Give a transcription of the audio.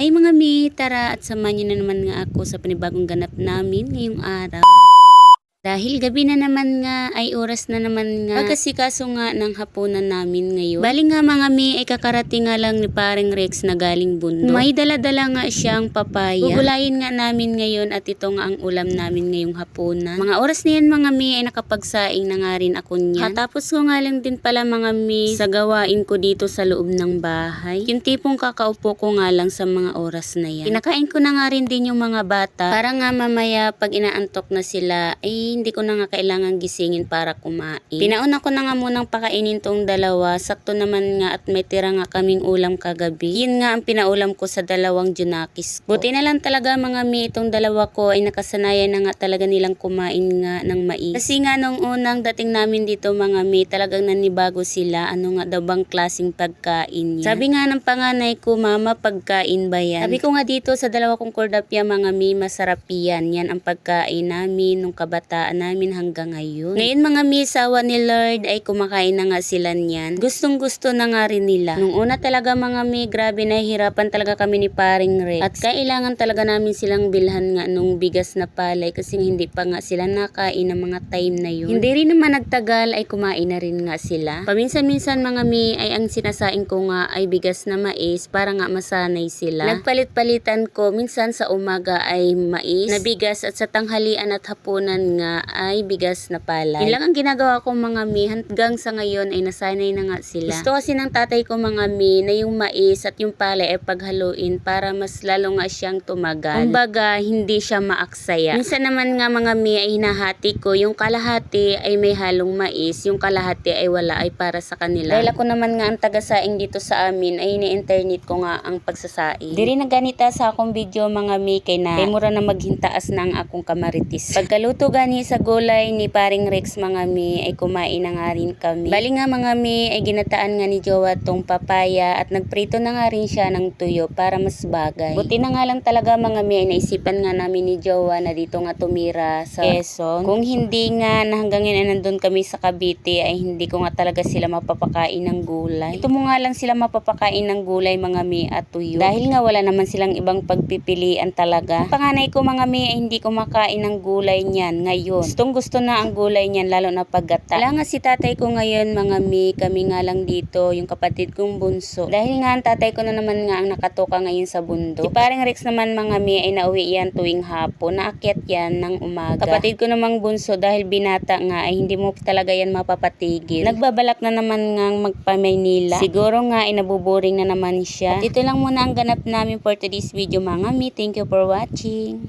Ay mga mi, tara at samahan niyo na naman nga ako sa panibagong ganap namin ngayong araw. Dahil gabi na naman nga ay oras na naman nga pagkasikaso nga ng hapunan namin ngayon. Bali nga mga mi ay kakarating nga lang ni paring Rex na galing bundok. May dala-dala nga siyang papaya. Gugulayin nga namin ngayon at ito nga ang ulam namin ngayong hapunan. Mga oras na yan mga mi ay nakapagsaing na nga rin ako niyan. Tapos ko nga lang din pala mga mi sa gawain ko dito sa loob ng bahay. Yung tipong kakaupo ko nga lang sa mga oras na yan. Pinakain ko na nga rin din yung mga bata para nga mamaya pag inaantok na sila ay hindi ko na nga kailangan gisingin para kumain. Pinauna ko na nga munang pakainin tong dalawa. Sakto naman nga at may tira nga kaming ulam kagabi. Yun nga ang pinaulam ko sa dalawang junakis ko. Buti na lang talaga mga mi itong dalawa ko ay nakasanayan na nga talaga nilang kumain nga ng mais. Kasi nga nung unang dating namin dito mga mi talagang nanibago sila. Ano nga daw bang klaseng pagkain yan? Sabi nga ng panganay ko, mama pagkain ba yan? Sabi ko nga dito sa dalawa kong kordapya mga mi masarap yan. Yan ang pagkain namin nung kabataan namin hanggang ngayon. Ngayon mga misawa ni Lord ay kumakain na nga sila niyan. Gustong gusto na nga rin nila. Nung una talaga mga mi, grabe nahihirapan talaga kami ni paring Rex. At kailangan talaga namin silang bilhan nga nung bigas na palay kasi hindi pa nga sila nakain ng mga time na yun. Hindi rin naman nagtagal ay kumain na rin nga sila. Paminsan-minsan mga mi ay ang sinasain ko nga ay bigas na mais para nga masanay sila. Nagpalit-palitan ko minsan sa umaga ay mais na bigas at sa tanghalian at hapunan nga ay bigas na palay. Yun lang ang ginagawa ko mga mi hanggang sa ngayon ay nasanay na nga sila. Gusto kasi ng tatay ko mga mi na yung mais at yung palay ay paghaluin para mas lalo nga siyang tumagal. Kumbaga hindi siya maaksaya. Minsan naman nga mga mi ay hinahati ko. Yung kalahati ay may halong mais, yung kalahati ay wala ay para sa kanila. Dahil ako naman nga ang tagasaing dito sa amin ay ini-internet ko nga ang pagsasaing. Diri na ganita sa akong video mga mi kay mura na maghintaas na ang akong kamaritis. Pagkaluto gani sa gulay ni paring Rex mga mi ay kumain na nga rin kami. Bali nga mga mi ay ginataan nga ni Jowa tong papaya at nagprito na nga rin siya ng tuyo para mas bagay. Buti na nga lang talaga mga mi ay naisipan nga namin ni Jowa na dito nga tumira sa Quezon. Kung hindi nga na hanggang ngayon nandun kami sa Cavite ay hindi ko nga talaga sila mapapakain ng gulay. Ito mo nga lang sila mapapakain ng gulay mga mi at tuyo. Dahil nga wala naman silang ibang pagpipilian talaga. Ang panganay ko mga mi ay hindi kumakain ng gulay niyan ngayon. Gustong gusto na ang gulay niyan lalo na paggata. Wala nga si tatay ko ngayon mga mi, kami nga lang dito, yung kapatid kong bunso. Dahil nga ang tatay ko na naman nga ang nakatoka ngayon sa bundok. Si paring Rex naman mga mi ay nauwi yan tuwing hapon, naakyat yan ng umaga. Kapatid ko namang bunso dahil binata nga ay hindi mo talaga yan mapapatigil. Nagbabalak na naman nga magpa-Maynila. Siguro nga ay nabuboring na naman siya. At ito lang muna ang ganap namin for today's video mga mi. Thank you for watching.